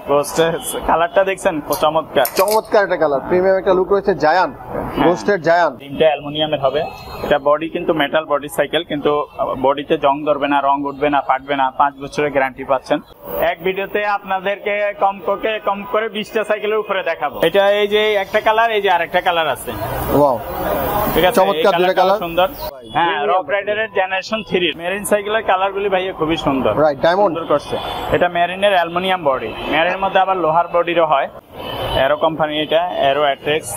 গোস্টের কালারটা দেখছেন, চমৎকার চমৎকার একটা কালার, প্রিমিয়াম একটা লুক রয়েছে। জায়ান্ট, গোস্টের জায়ান্ট। ডিমটা অ্যালুমিনিয়ামের হবে। এটা বডি কিন্তু মেটাল বডি সাইকেল, কিন্তু বডিতে জং ধরবে না, রং উঠবে না, ফাটবে না। 5 বছরের গ্যারান্টি পাচ্ছেন। এক ভিডিওতে আপনাদেরকে কম করে 20টা সাইকেলের উপরে দেখাবো। এটা এই যে একটা কালার, এই যে আরেকটা কালার আছে। ওয়াও, ঠিক আছে, চমৎকার দুটো কালার, সুন্দর। হ্যাঁ, রক রাইডারের জেনারেশন 3 মেরিন সাইকেলের কালারগুলি ভাইয়া খুবই সুন্দর। রাইট, ডায়মন্ড করছে। এটা মেরিনের অ্যালুমিনিয়াম বডি, মেরিনের মধ্যে আবার লোহার বডিরও হয়। এরো কোম্পানি, এটা এরো অ্যাট্রেক্স।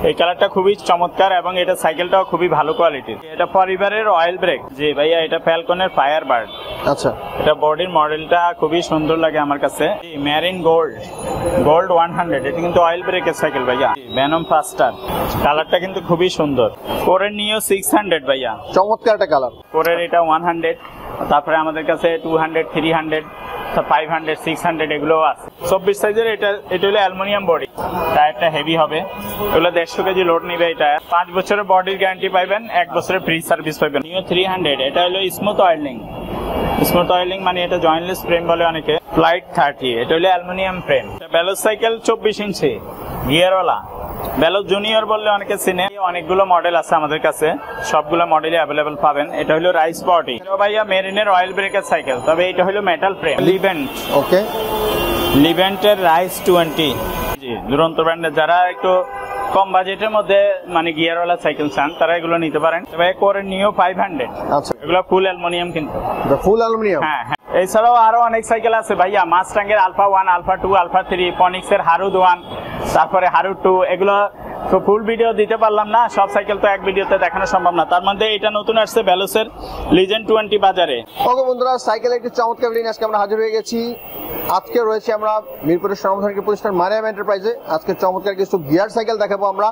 এই কালারটা খুবই চমৎকার এবং এটা সাইকেলটাও খুবই ভালো কোয়ালিটির। এটা পরিবারের অয়েল ব্রেক। জি ভাইয়া, এটা ফ্যালকনের ফায়ার বার্ড। আচ্ছা, এটা বডির মডেলটা খুবই সুন্দর লাগে আমার কাছে। মেরিন গোল্ড 100, এটা কিন্তু অয়েল ব্রেকের সাইকেল ভাইয়া। ভেনম ফাস্টার, কালারটা কিন্তু খুবই সুন্দর। কোরের নিও 600 ভাইয়া, চমৎকার একটা কালার। কোরের এটা 100, তারপরে আমাদের কাছে 200, 300, 500, 600 এগুলো আছে। 24 সাইজের। এটা হলো অ্যালুমিনিয়াম বডি। টায়ারটা হেভি হবে, এগুলো 150 কেজি লোড নিবে। এটা 5 বছরের বডির গ্যারান্টি পাইবেন, 1 বছরের ফ্রি সার্ভিস পাইবেন। নিও 300, এটা হলো স্মুথ অয়েলিং। স্মুথ অয়েলিং মানে এটা জয়েন্টলেস ফ্রেম বলে অনেকে। ফ্লাইট 30, এটা হলো অ্যালুমিনিয়াম ফ্রেম। বেলোস সাইকেল 24 ইঞ্চি গিয়ারওয়ালা। বেলোস জুনিয়র বললে অনেকে চিনে। অনেকগুলো মডেল আছে আমাদের কাছে, সবগুলো মডেলই অ্যাভেলেবল পাবেন। এটা হলো রাইস বডি ভাইয়া, মেরিনের অয়েল ব্রেকের সাইকেল, তবে এটা হলো মেটাল ফ্রেম। লিভেন্ট, ওকে, লিভেন্টের রাইস 20। জি, দুরন্ত ব্র্যান্ডের। যারা একটু কম বাজেটের মধ্যে মানে গিয়ারওয়ালা সাইকেল চান, তারা এগুলো নিতে পারেন। তবে করে নিও 500। আচ্ছা, এগুলো ফুল অ্যালুমিনিয়াম কিন্তু। ফুল অ্যালুমিনিয়াম। হ্যাঁ হ্যাঁ। এছাড়াও আরো অনেক সাইকেল আছে ভাইয়া। মাস্টাঙ্গের আলফা 1, আলফা 2, আলফা 3, পনিক্সের হারুদ 1, তারপরে হারুদ 2। এগুলো তো ফুল ভিডিও দিতে পারলাম না, সব সাইকেল তো এক ভিডিওতে দেখানো সম্ভব না। তার মধ্যে এটা নতুন আসছে বেলোসের লিজেন্ড 20 বাজারে। ওকে বন্ধুরা, সাইকেলের একটি চমৎকার ভিডিও নিয়ে আজকে আমরা হাজির হয়ে গেছি। আজকে রয়েছে আমরা মিরপুরের স্বনামধন্য প্রতিষ্ঠান মারিয়াম এন্টারপ্রাইজে। আজকে চমৎকার কিছু গিয়ার সাইকেল দেখাবো আমরা।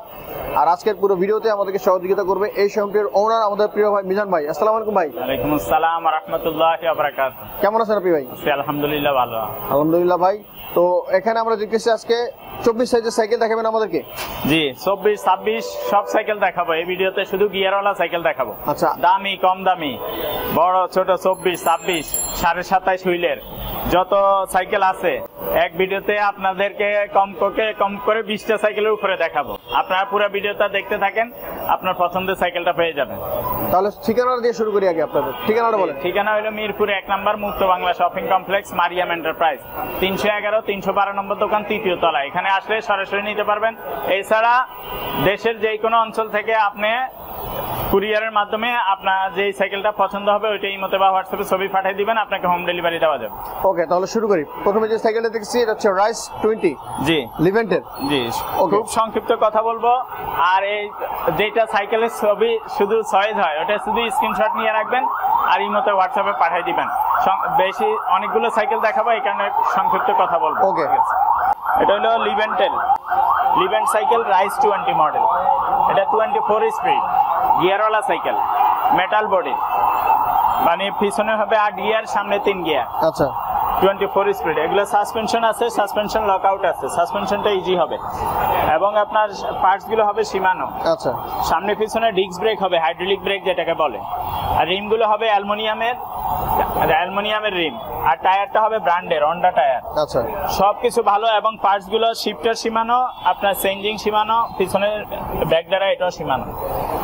আর আজকের পুরো ভিডিওতে আমাদেরকে সহযোগিতা করবে এই শোরুমটির ওনার আমাদের প্রিয় ভাই মিজান ভাই। আসসালামু আলাইকুম ভাই। ওয়ালাইকুম আসসালাম ওয়া রাহমাতুল্লাহি ওয়া বারাকাতুহু। কেমন আছেন আপনি ভাই? আলহামদুলিল্লাহ ভালো। আলহামদুলিল্লাহ ভাই। তো এখানে আমরা দেখতেছি আজকে 24 সাইজের সাইকেল দেখাবেন আমাদেরকে। জি, 24, 26 সব সাইকেল দেখাবো এই ভিডিওতে। শুধু গিয়ারওয়ালা সাইকেল দেখাবো। আচ্ছা, দামি কম দামি, বড় ছোট, 24, 26, 27.5 হুইলের যত সাইকেল আছে এক ভিডিওতে আপনাদেরকে কম করে 20টা সাইকেলের উপরে দেখাবো। আপনারা পুরো ভিডিওটা দেখতে থাকেন, আপনার পছন্দের সাইকেলটা পেয়ে যাবেন। তাহলে ঠিকানাটা দিয়ে শুরু করি আগে। আপনাদের ঠিকানাটা বলেন। ঠিকানা হলো মিরপুর 1 নম্বর Mukto Bangla shopping complex, Mariam enterprise, 311, 312 নম্বর দোকান, 3য় তলা। এখানে আসলে সরাসরি নিতে পারবেন। এছাড়া দেশের যে কোনো অঞ্চল থেকে আপনি কুরিয়ারের মাধ্যমে আপনার যে সাইকেলটা পছন্দ হবে ওইটা ইমোতে বা হোয়াটসঅ্যাপে ছবি পাঠিয়ে দিবেন, আপনাকে হোম ডেলিভারি দেওয়া যাবে। ওকে, তাহলে শুরু করি। প্রথমে যে সাইকেলটা দেখছি এটা হচ্ছে রাইস 20। জি, লিভেন্টের। জি, খুব সংক্ষিপ্ত কথা বলবো। আর এই যেটা সাইকেলের ছবি শুধু চয়েস হয়, ওটা শুধু স্ক্রিনশট নিয়ে রাখবেন আর ইমোতে হোয়াটসঅ্যাপে পাঠিয়ে দিবেন। বেশি অনেকগুলো সাইকেল দেখাবো, এই কারণে সংক্ষিপ্ত কথা বলবো। ওকে, এটা হলো লিভেন্ট সাইকেল রাইস 20 মডেল। এটা 24 স্পিড গিয়ারওয়ালা সাইকেল, মেটাল বডি, মানে পিছনে হবে 8 গিয়ার, সামনে 3 গিয়ার। আচ্ছা, 24 স্পিড। এগুলো সাসপেনশন আছে, সাসপেনশন লকআউট আছে, সাসপেনশনটা ইজি হবে এবং আপনার পার্টস গুলো হবে শিমানো। আচ্ছা, সামনে পিছনে ডিস্ক ব্রেক হবে, হাইড্রোলিক ব্রেক যেটাকে বলে। আর রিম গুলো হবে অ্যালুমিনিয়ামের রিম। আর টায়ারটা হবে ব্র্যান্ডের হন্ডা টায়ার। আচ্ছা, সবকিছু ভালো এবং পার্টস গুলো শিফটার সীমানো, আপনার চেঞ্জিং সীমানো, পিছনে ব্যাক দ্বারা এটাও সীমানো।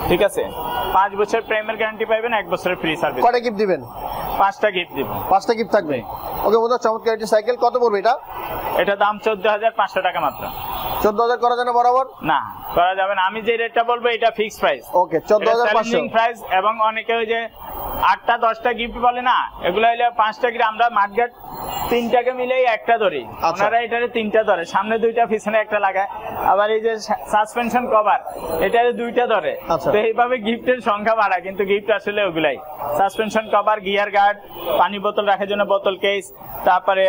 ঠিক আছে, 5 বছর প্রেমের গ্যারান্টি পাবেন, 1 বছরের ফ্রি সার্ভিস। কয়টা গিফট দিবেন? 5টা গিফট দিব। 5টা গিফট থাকবে। ওকে বন্ধু, চমৎকার একটি সাইকেল। কত পড়বে এটা? এটা দাম 14,500 টাকা মাত্র। 14,000 করা যায় না বরাবর? না, করা যাবে না। আমি যে রেটটা বলবো এটা ফিক্সড প্রাইস। ওকে, 14,500 প্রাইস। এবং অনেকে ওই যে 8টা 10টা গিফট বলে না, এগুলো হইলে 5টা গিফট। আমরা মার্কেট 3টাকে মিলেই একটা ধরি, ওনারা এটারে 3টা ধরে, সামনে 2টা পিছনে একটা লাগায়। আবার এই যে সাসপেনশন কভার, এটারে 2টা ধরে। তো এইভাবে গিফটের সংখ্যা বাড়া, কিন্তু গিফট আসলে ওগুলাই সাসপেনশন কভার, গিয়ার গার্ড, পানি বোতল রাখার জন্য বোতল কেস, তারপরে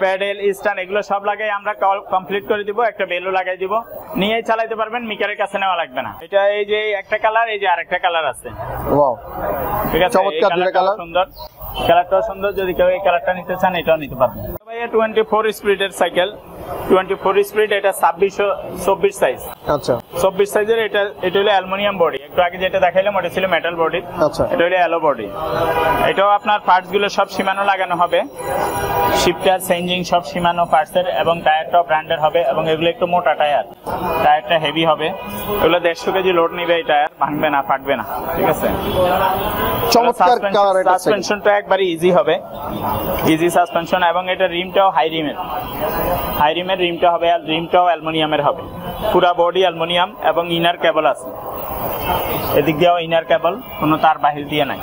প্যাডেল, স্ট্যান্ড, এগুলো সব লাগাই আমরা কমপ্লিট করে দিব। একটা বেলও লাগাই দিব, নিয়েই চালাতে পারবেন, মিকারের কাছে নেওয়া লাগবে না। এটা এই যে একটা কালার, এই যে আরেকটা কালার আছে। ওয়াও, ঠিক আছে, চমৎকার দুটো কালার, সুন্দর। কালারটাও সুন্দর, যদি কেউ এই কালারটা নিতে চান এটাও নিতে পারবেন। ভাইয়া 24 স্পিডের সাইকেল, 24 স্পিড। এটা 24 সাইজ। আচ্ছা, 24 সাইজের। এটা হলো অ্যালুমিনিয়াম বডি। একটু আগে যেটা দেখাইলাম ওটা ছিল মেটাল বডি। আচ্ছা, এটা হলো অ্যালো বডি। এটাও আপনার পার্টস গুলো সব সীমানো লাগানো হবে, শিফটার চেঞ্জিং সব সীমানো পার্টসের, এবং টায়ারটাও ব্র্যান্ডের হবে, এবং এগুলো একটু মোটা টায়ার, টায়ারটা হেভি হবে। এগুলো 150 কেজি লোড নিবে, এই টায়ার ভাঙবে না, ফাটবে না, ঠিক আছে। চমৎকার কালার। এটা সাসপেনশনটা একবারে ইজি হবে, ইজি সাসপেনশন, এবং এটা রিমটাও হাই রিমের রিমটা হবে, আর রিমটাও অ্যালুমিনিয়ামের হবে। পুরা বডি অ্যালুমিনিয়াম, এবং ইনার কেবল আছে, এদিক দিয়েও ইনার কেবল, কোনো তার বাহির দিয়ে নাই,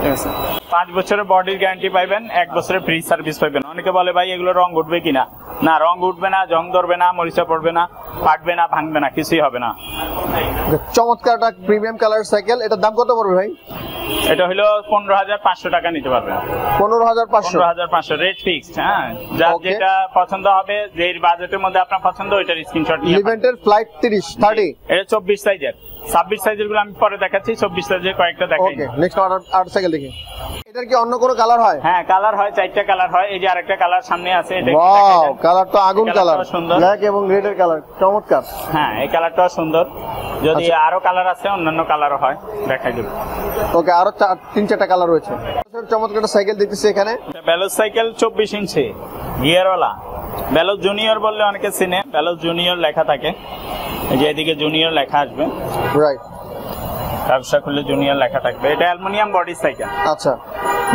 ঠিক আছে। 5 বছরের বডির গ্যারান্টি পাইবেন, 1 বছরের ফ্রি সার্ভিস পাইবেন। অনেকে বলে ভাই এগুলো রং উঠবে কিনা, না রং উঠবে না, জং ধরবে না, মরিচা পড়বে না, ফাটবে না, ভাঙবে না, কিছুই হবে না। চমৎকার একটা প্রিমিয়াম কালার সাইকেল। এটার দাম কত পড়বে ভাই? এটা হলো 15,500 টাকা নিতে পারবেন। 15,500 রেট ফিক্সড। হ্যাঁ, যার যেটা পছন্দ হবে, যে বাজেটের মধ্যে আপনার পছন্দ, ওইটার স্ক্রিনশট নিয়ে। লিভেন্টের ফ্লাইট 30 এটা 24 সাইজের। 26 সাইজের গুলো আমি পরে দেখাচ্ছি, 24 সাইজের কয়েকটা দেখাই। ওকে, নেক্সট আর সাইকেল দেখি। এটার কি অন্য কোনো কালার হয়? হ্যাঁ, কালার হয়, 4টা কালার হয়। এই যে আরেকটা কালার সামনে আছে, এটা ওয়াও, কালার তো আগুন কালার, সুন্দর, ব্ল্যাক এবং রেড এর কালার, চমৎকার। হ্যাঁ, এই কালারটাও সুন্দর। যদি আরো কালার আছে, অন্যান্য কালারও হয়, দেখাই দেব। ওকে, আরো 3-4টা কালার রয়েছে। চমৎকার একটা সাইকেল দেখতেছি এখানে। বেলোজ সাইকেল 24 ইঞ্চি গিয়ারওয়ালা। বেলোজ জুনিয়র বললে অনেকে চিনে, বেলোজ জুনিয়র লেখা থাকে, এই যে এদিকে জুনিয়র লেখা আসবে, রাইট, ব্যবসা খুললে জুনিয়র লেখা থাকবে। এটা অ্যালুমিনিয়াম বডি সাইকেল। আচ্ছা,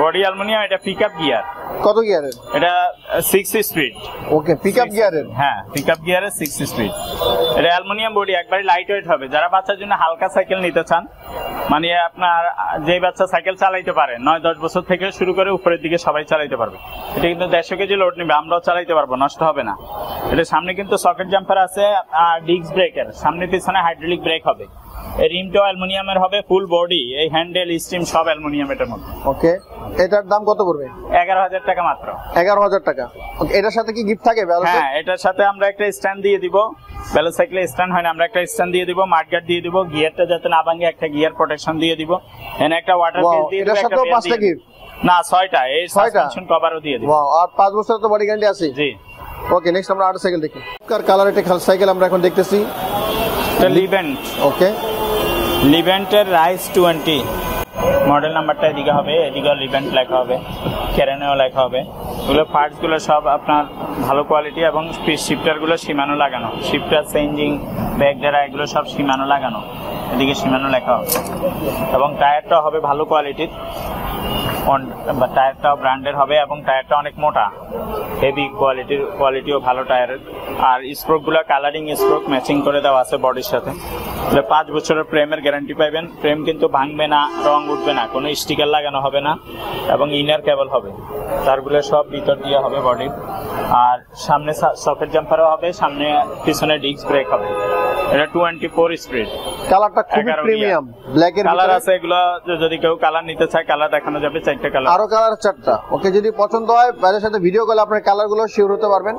বডি অ্যালুমিনিয়াম। এটা পিকআপ গিয়ার। কত গিয়ারের? এটা 6 স্পিড। ওকে, পিকআপ গিয়ারের। হ্যাঁ, পিকআপ গিয়ারের 6 স্পিড। এটা অ্যালুমিনিয়াম বডি, একবারে লাইট ওয়েট হবে। যারা বাচ্চার জন্য হালকা সাইকেল নিতে চান, মানে আপনার যে বাচ্চা সাইকেল চালাইতে পারে 9-10 বছর থেকে শুরু করে উপরের দিকে সবাই চালাইতে পারবে। এটা কিন্তু 150 কেজি লোড নিবে, আমরাও চালাইতে পারবো, নষ্ট হবে না। এটা সামনে কিন্তু সকেট জাম্পার আছে, আর ডিস্ক ব্রেকের, সামনে পিছনে হাইড্রোলিক ব্রেক হবে। এই রিমটাও অ্যালুমিনিয়ামের হবে, ফুল বডি, এই হ্যান্ডেল স্টিম সব অ্যালুমিনিয়াম এটার মধ্যে। ওকে, এটার দাম কত পড়বে? 11,000 টাকা মাত্র। 11,000 টাকা। ওকে, এটার সাথে কি গিফট থাকে? হ্যাঁ, এটার সাথে আমরা একটা স্ট্যান্ড দিয়ে দিব। বেলোজ সাইকেলে স্ট্যান্ড হয় না, আমরা একটা স্ট্যান্ড দিয়ে দিব, মাডগার্ড দিয়ে দিব, গিয়ারটা যাতে না ভাঙে একটা গিয়ার প্রোটেকশন দিয়ে দিব, এখানে একটা ওয়াটার কেস দিয়ে দিব। এটার সাথেও 5টা গিফট? না, 6টা। এই সাসপেনশন কভারও দিয়ে দিব। ওয়াও, আর 5 বছরের তো বডি গ্যারান্টি আছে। জি। ওকে, নেক্সট আমরা আরেকটা সাইকেল দেখি। কালার একটা সাইকেল আমরা এখন দেখতেছি, এটা লিভেন্ট। ওকে, লিভেন্টের রাইস 20 মডেল নাম্বারটা এদিকে হবে, এদিকে লিভেন্ট লেখা হবে, কেরানেও লেখা হবে। এগুলো পার্টস গুলো সব আপনার ভালো কোয়ালিটি, এবং শিফটার গুলো সীমানো লাগানো, শিফটার চেঞ্জিং, ব্যাক ডেরা, এগুলো সব সীমানো লাগানো, এদিকে সীমানো লেখা হবে। এবং টায়ারটা হবে ভালো কোয়ালিটির, টায়ারটাও ব্র্যান্ডের হবে, এবং টায়ারটা অনেক মোটা, হেভি কোয়ালিটিও ভালো টায়ারের। আর স্প্রোক গুলো কালারিং স্প্রোক ম্যাচিং করে দেওয়া আছে বডির সাথে। 5 বছরের ফ্রেমের গ্যারান্টি পাইবেন। ফ্রেম কিন্তু ভাঙবে না, রং উঠবে না, কোনো স্টিকার লাগানো হবে না, এবং ইনার কেবল হবে, তারগুলো সব ভিতর দিয়ে হবে বডির। আর সামনে সকেট জাম্পারও হবে, সামনে পিছনে ডিস্ক ব্রেক হবে। এটা 24 স্পিড। কালারটা খুবই প্রিমিয়াম, ব্ল্যাক এর কালার আছে। এগুলো যদি কেউ কালার নিতে চায়, কালার দেখানো যাবে, 4টা কালার। আরো কালার 4টা। ওকে, যদি পছন্দ হয় বাইরের সাথে ভিডিও কলে আপনার কালারগুলো শিওর হতে পারবেন।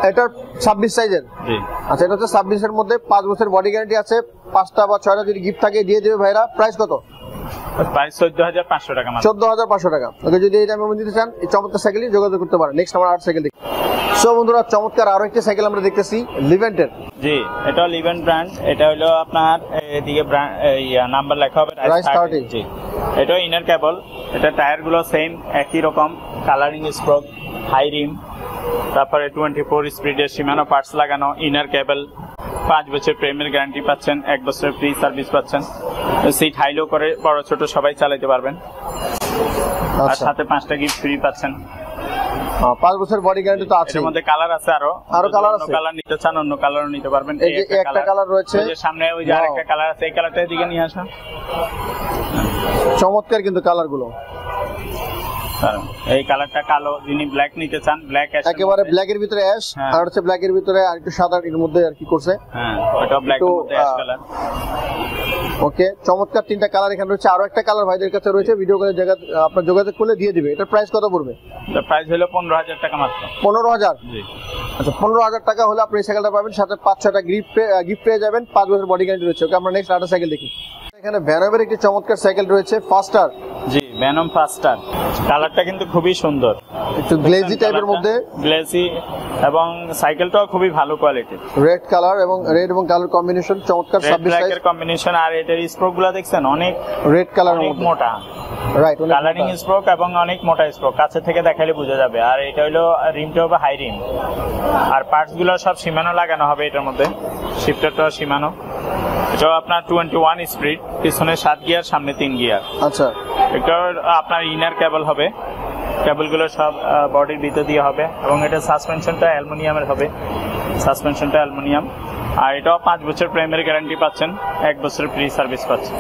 এটা 26 সাইজের। জি। আচ্ছা, এটা হচ্ছে 26 এর মধ্যে 5 বছরের বডি গ্যারান্টি আছে। 5টা বা 6টা যদি গিফট থাকে দিয়ে দেবে ভাইরা। প্রাইস কত? প্রাইস 14,500 টাকা মাত্র। 14,500 টাকা। ওকে, যদি এই টাইমের মধ্যে নিতে চান, এই চমৎকার সাইকেলই যোগাযোগ করতে পারেন। নেক্সট আমরা আর সাইকেল দেখি। সো বন্ধুরা, চমৎকার আরো একটা সাইকেল আমরা দেখতেছি, লিভেন্টের। জি, এটা লিভেন্ট ব্র্যান্ড। এটা হলো আপনার এদিকে নাম্বার লেখা হবে রাইস 30। জি। এটা ইনার কেবল। এটা টায়ার গুলো সেম একই রকম, কালারিং স্প্রোক, হাই রিম, তারপরে 24 স্পিডের সীমানো পার্টস লাগানো, ইনার কেবল। 5 বছর প্রেমের গ্যারান্টি পাচ্ছেন, 1 বছরের ফ্রি সার্ভিস পাচ্ছেন। সিট হাইলো করে বড় ছোট সবাই চালাতে পারবেন। আর সাথে 5টা গিফট ফ্রি পাচ্ছেন। 5 বছর বডি গ্যারান্টি তো আছে। এর মধ্যে কালার আছে, আরো কালার আছে। কালার নিতে চান, অন্য কালারও নিতে পারবেন। এই যে একটা কালার রয়েছে, ওই যে সামনে ওই যে আরেকটা কালার আছে, এই কালারটা এদিকে নিয়ে আসুন। চমৎকার কিন্তু কালারগুলো। এই কালারটা কালো, যিনি ব্ল্যাক নিতে চান, ব্ল্যাক একেবারে ব্ল্যাক এর ভিতরে অ্যাশ, আর হচ্ছে ব্ল্যাক এর ভিতরে আর একটু সাদা এর মধ্যে আর কি করছে। হ্যাঁ, ওটা ব্ল্যাক এর মধ্যে অ্যাশ কালার। ওকে, চমৎকার 3টা কালার এখানে রয়েছে। আরো একটা কালার ভাইদের কাছে রয়েছে, ভিডিও কলে আপনার যোগাযোগ করলে দিয়ে দিবে। এটার প্রাইস কত পড়বে? এটার প্রাইস হলো 15,000 টাকা মাত্র। 15,000? জি। আচ্ছা, 15,000 টাকা হলে আপনি এই সাইকেলটা পাবেন, সাথে 5-6টা গিফট পেয়ে যাবেন। 5 বছর বডি গ্যারান্টি রয়েছে। ওকে, আমরা নেক্সট আরেকটা সাইকেল দেখি। এখানে ভ্যানওয়ের একটি চমৎকার সাইকেল রয়েছে, ফাস্টার। জি, ভেনম ফাস্টার, কালারটা কিন্তু খুবই সুন্দর, একটু গ্লেজি টাইপের মধ্যে, গ্লেজি, এবং সাইকেলটাও খুবই ভালো কোয়ালিটির। রেড কালার এবং রেড এবং কালার কম্বিনেশন চমৎকার, 26 সাইজ এর কম্বিনেশন। আর এটার স্প্রোকগুলো দেখছেন অনেক রেড কালার অনেক মোটা, রাইট, কালারিং স্প্রোক এবং অনেক মোটা স্প্রোক, কাছে থেকে দেখালে বোঝা যাবে। আর এটা হলো রিমটা হবে হাই রিম, আর পার্টস গুলো সব সীমানো লাগানো হবে এটার মধ্যে, শিফটারটাও সীমানো। এটাও আপনার 21 স্পিড, পিছনে 7 গিয়ার, সামনে 3 গিয়ার। আচ্ছা, এটা আপনার ইনার কেবল হবে, কেবলগুলো সব বডির ভিতর দিয়ে হবে, এবং এটা সাসপেনশনটা অ্যালুমিনিয়ামের হবে, সাসপেনশনটা অ্যালুমিনিয়াম। আর এটাও 5 বছর প্রাইমারি গ্যারান্টি পাচ্ছেন, 1 বছরের ফ্রি সার্ভিস পাচ্ছেন।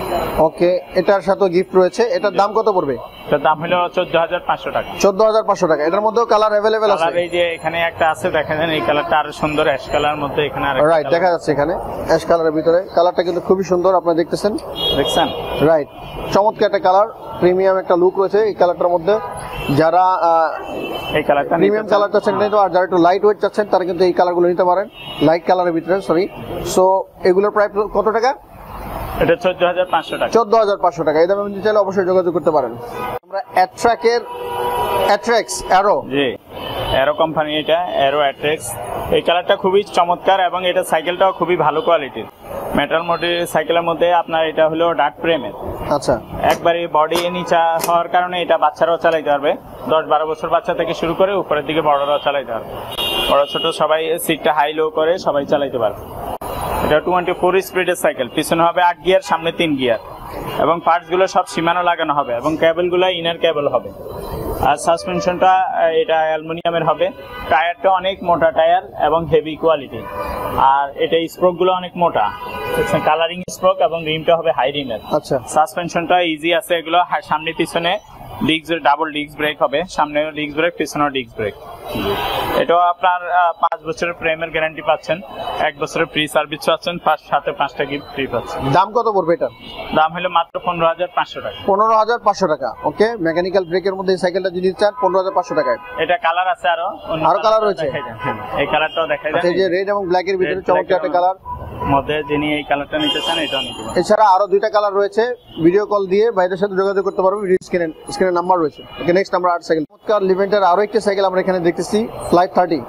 ওকে, এটার সাথে গিফট রয়েছে। এটার দাম কত পড়বে? এটার দাম হলো 14,500 টাকা। 14,500 টাকা। এটার মধ্যেও কালার अवेलेबल আছে। কালার এই যে এখানে একটা আছে, দেখেন এই কালারটা আরো সুন্দর, অ্যাশ কালারের মধ্যে। এখানে আরেকটা রাইট, দেখা যাচ্ছে এখানে অ্যাশ কালারের ভিতরে, কালারটা কিন্তু খুবই সুন্দর, আপনারা দেখতেছেন, দেখছেন? রাইট, চমৎকার একটা কালার, প্রিমিয়াম একটা লুক রয়েছে এই কালারটার মধ্যে। যারা এই কালারটা প্রিমিয়াম কালার চাচ্ছেন আর যারা একটু লাইট ওয়েট চাচ্ছেন তারা কিন্তু এই কালারগুলো নিতে পারেন, লাইট কালারের ভিতরে, সরি। সো এগুলোর প্রাইস কত টাকা? এটা 14,500 টাকা। 14,500 টাকা। এই দামে নিতে চাইলে অবশ্যই যোগাযোগ করতে পারেন। আমরা অ্যাট্রাক্স অ্যারো, জি, অ্যারো কোম্পানি, এটা অ্যারো অ্যাট্রাক্স। এই কালারটা খুবই চমৎকার, এবং এটা সাইকেলটাও খুবই ভালো কোয়ালিটির। মেটাল মডেলের সাইকেলের মধ্যে আপনার এটা হলো ডার্ট ফ্রেমের। আচ্ছা, একবারে বডি নিচা হওয়ার কারণে এটা বাচ্চারাও চালাইতে পারবে, 10-12 বছর বাচ্চা থেকে শুরু করে উপরের দিকে বড়রাও চালাইতে পারবে, বড় ছোট সবাই, সিটটা হাই লো করে সবাই চালাইতে পারবে। এটা 24 স্পিডের সাইকেল, পিছনে হবে 8 গিয়ার, সামনে 3 গিয়ার, এবং পার্টস গুলো সব সীমানো লাগানো হবে, এবং কেবল গুলো ইনার কেবল হবে। আর সাসপেনশনটা এটা অ্যালুমিনিয়ামের হবে। টায়ারটা অনেক মোটা টায়ার এবং হেভি কোয়ালিটি, আর এটা স্প্রোক গুলো অনেক মোটা, কালারিং স্প্রোক, এবং রিমটা হবে হাই রিমের। আচ্ছা, সাসপেনশনটা ইজি আছে, এগুলো সামনে পিছনে ডাবল ডিস্ক ব্রেক হবে, সামনে ডিস্ক ব্রেক, পিছনেও ডিস্ক ব্রেক। এটাও আপনার 5 বছরের প্রেমের গ্যারান্টি পাচ্ছেন, 1 বছরের ফ্রি সার্ভিস পাচ্ছেন, সাথে 5টা গিফট ফ্রি পাচ্ছেন। দাম কত পড়বে এটা? দাম হলো মাত্র 15,500 টাকা। 15,500 টাকা। ওকে, মেকানিক্যাল ব্রেকের মধ্যে এই সাইকেলটা যদি চান 15,500 টাকায়। এটা কালার আছে আরো কালার রয়েছে, এই কালারটাও দেখাই দেন। এই যে রেড এবং ব্ল্যাক এর ভিতরে চমৎকার একটা কালার মধ্যে, যিনি এই কালারটা নিতে চান এটাও নিতে পারেন। এছাড়া আরো 2টা কালার রয়েছে, ভিডিও কল দিয়ে ভাইদের সাথে যোগাযোগ করতে পারবেন, স্ক্রিনে নাম্বার রয়েছে। ওকে, নেক্সট আমরা 8 সাইকেল, চমৎকার লিভেন্টের আরো একটা সাইকেল আমরা এখানে দেখতেছি, ফ্লাইট 30।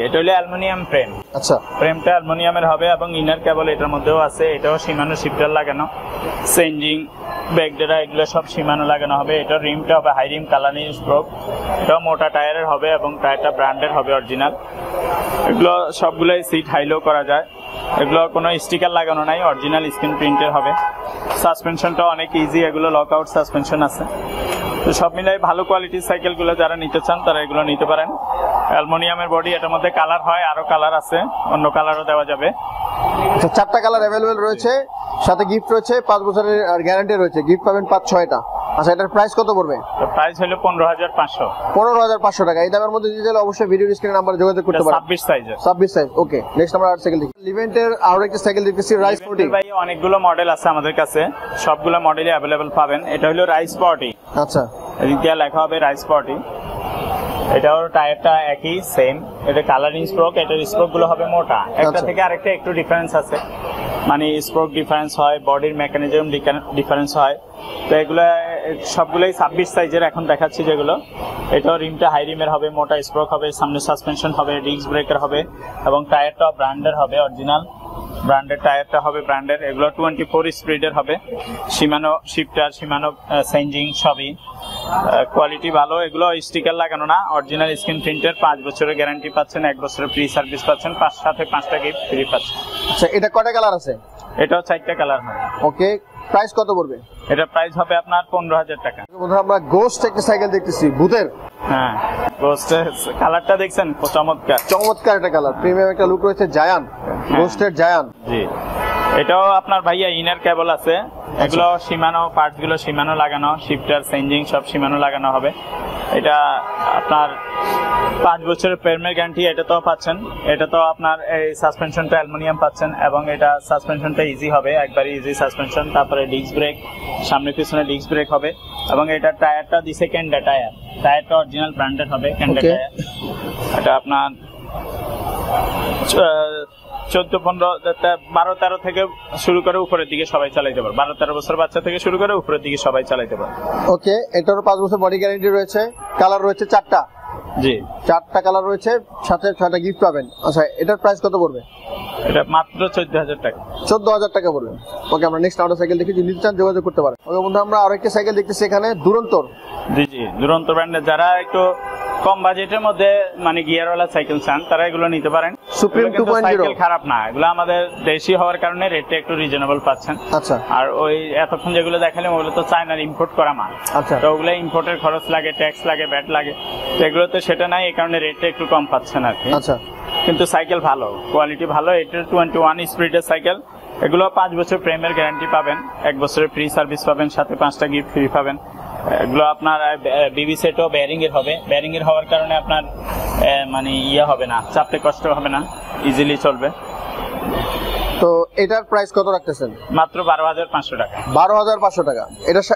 এটা হলো অ্যালুমিনিয়াম ফ্রেম। আচ্ছা, ফ্রেমটা অ্যালুমিনিয়ামের হবে, এবং ইনার কেবল এটার মধ্যেও আছে, এটাও সীমানো শিফটার লাগানো, চেঞ্জিং ব্যাগডেরা এগুলো সব সীমানো লাগানো হবে। এটা রিমটা হবে হাই রিম, কালারিং স্ট্রোক, এটাও মোটা টায়ারের হবে, এবং টায়ারটা ব্র্যান্ডের হবে অরিজিনাল। এগুলো সবগুলোই সিট হাইলো করা যায়, এগুলো কোনো স্টিকার লাগানো নাই, অরিজিনাল স্ক্রিন প্রিন্টের হবে। সাসপেনশনটা অনেক ইজি, এগুলো লক আউট সাসপেনশন আছে। তো সব মিলাই ভালো কোয়ালিটির সাইকেলগুলো যারা নিতে চান তারা এগুলো নিতে পারেন। অ্যালুমিনিয়ামের বডি, এটার মধ্যে কালার হয়, আরো কালার আছে, অন্য কালারও দেওয়া যাবে। আচ্ছা, 4টা কালার অ্যাভেলেবেল রয়েছে, সাথে গিফট রয়েছে, 5 বছরের গ্যারান্টি রয়েছে, গিফট পাবেন 5-6টা। আচ্ছা, এটার প্রাইস কত পড়বে? প্রাইস হলো 15,500। 15,500 টাকা। এই দামের মধ্যে দিতে চাইলে অবশ্যই ভিডিও স্ক্রিনে নাম্বারে যোগাযোগ করতে পারেন। 26 সাইজের। 26 সাইজ। ওকে, নেক্সট আমরা 8 সাইকেল দেখি। লিভেন্টের আরো একটা সাইকেল দেখতেছি, রাইস 40। ভাই অনেকগুলো মডেল আছে আমাদের কাছে, সবগুলো মডেলই अवेलेबल পাবেন। এটা হলো রাইস 40। আচ্ছা, এদিকে লেখা হবে রাইস 40। এটাও টায়ারটা একই সেম, এটা কালারিং স্প্রোক, এটার স্প্রোক গুলো হবে মোটা, একটা থেকে আরেকটা একটু ডিফারেন্স আছে, মানে স্প্রোক ডিফারেন্স হয়, বডির মেকানিজম ডিফারেন্স হয়। তো এগুলো সবগুলোই 26 সাইজের এখন দেখাচ্ছি যেগুলো। এটাও রিমটা হাই রিমের হবে, মোটা স্প্রোক হবে, সামনে সাসপেনশন হবে, ডিস্ক ব্রেকার হবে, এবং টায়ারটা ব্র্যান্ডের হবে, অরিজিনাল ব্র্যান্ডের টায়ারটা হবে ব্র্যান্ডের। এগুলো 24 স্পিডের হবে, সীমানো শিফটার, সীমানো চেঞ্জিং সবই, কোয়ালিটি ভালো। এগুলো স্টিকার লাগানো না, অরিজিনাল স্ক্রিন প্রিন্টের, 5 বছরের গ্যারান্টি পাচ্ছেন, 1 বছরের ফ্রি সার্ভিস পাচ্ছেন, সাথে 5টা গিফট ফ্রি পাচ্ছেন। আচ্ছা, এটা কয়টা কালার আছে? এটাও 4টা কালার হয়। ওকে, প্রাইস কত পড়বে? এটা প্রাইস হবে আপনার 15,000 টাকা। বন্ধুরা, আমরা গোস্ট একটা সাইকেল দেখতেছি, ভূতের। হ্যাঁ, গোস্টের কালারটা দেখছেন, চমৎকার একটা কালার, প্রিমিয়াম একটা লুক রয়েছে, জায়ান, গোস্টের জায়ান। জি, এটাও আপনার ভাইয়া ইনার কেবল আছে, এগুলো সীমানো, পার্টস গুলো সীমানো লাগানো, শিফটার চেঞ্জিং সব সীমানো লাগানো হবে। এটা আপনার 5 বছরের প্রেমের গ্যারান্টি, এটা তো পাচ্ছেন। এটা তো আপনার এই সাসপেনশনটা অ্যালুমিনিয়াম পাচ্ছেন, এবং এটা সাসপেনশনটা ইজি হবে, একবারে ইজি সাসপেনশন। তারপরে ডিস্ক ব্রেক, সামনে পিছনে ডিস্ক ব্রেক হবে, এবং এটা টায়ারটা দিছে ক্যান্ডা টায়ার, টায়ারটা অরিজিনাল ব্র্যান্ডেড হবে, ক্যান্ডা টায়ার। এটা আপনার 12-13 থেকে শুরু করে উপরের দিকে সবাই চালাইতে পারে, 12-13 বছর বাচ্চা থেকে শুরু করে উপরের দিকে সবাই চালাইতে পারে। ওকে, এটারও 5 বছর বডি গ্যারান্টি রয়েছে, কালার রয়েছে 4টা। জি, 4টা কালার রয়েছে, সাথে 6টা গিফট পাবেন। আচ্ছা, এটার প্রাইস কত পড়বে? এটা মাত্র 14,000 টাকা। 14,000 টাকা পড়বে। ওকে, আমরা নেক্সট আউটার সাইকেল দেখি, যদি নিতে চান যোগাযোগ করতে পারেন। ওকে বন্ধু, আমরা আরেকটা সাইকেল দেখতেছি এখানে, দুরন্তর। জি, দুরন্ত ব্র্যান্ডের যারা একটু কম বাজেটের মধ্যে মানে গিয়ারওয়ালা সাইকেল চান তারা এগুলো নিতে পারেন। সুপ্রিম 2.0 সাইকেল খারাপ না, এগুলো আমাদের দেশি হওয়ার কারণে রেটটা একটু রিজনেবল পাচ্ছেন। আচ্ছা, আর ওই এতক্ষণ যেগুলো দেখালাম ওগুলো তো চায়নার ইম্পোর্ট করা মাল। আচ্ছা, তো ওগুলো ইম্পোর্টের খরচ লাগে, ট্যাক্স লাগে, ব্যাট লাগে, তো এগুলোতে সেটা নাই, এই কারণে রেটটা একটু কম পাচ্ছেন আর কি। আচ্ছা, কিন্তু সাইকেল ভালো, কোয়ালিটি ভালো। এটা 21 স্পিডের সাইকেল। এগুলো 5 বছর প্রেমের গ্যারান্টি পাবেন, 1 বছরের ফ্রি সার্ভিস পাবেন, সাথে 5টা গিফট ফ্রি পাবেন। এগুলো আপনার বিবি সেটও ব্যারিং এর হবে, ব্যারিং এর হওয়ার কারণে আপনার মানে হবে না, চাপতে কষ্ট হবে না, ইজিলি চলবে। তো এটার প্রাইস কত রাখতেছেন? মাত্র 12,500 টাকা। 12,500 টাকা।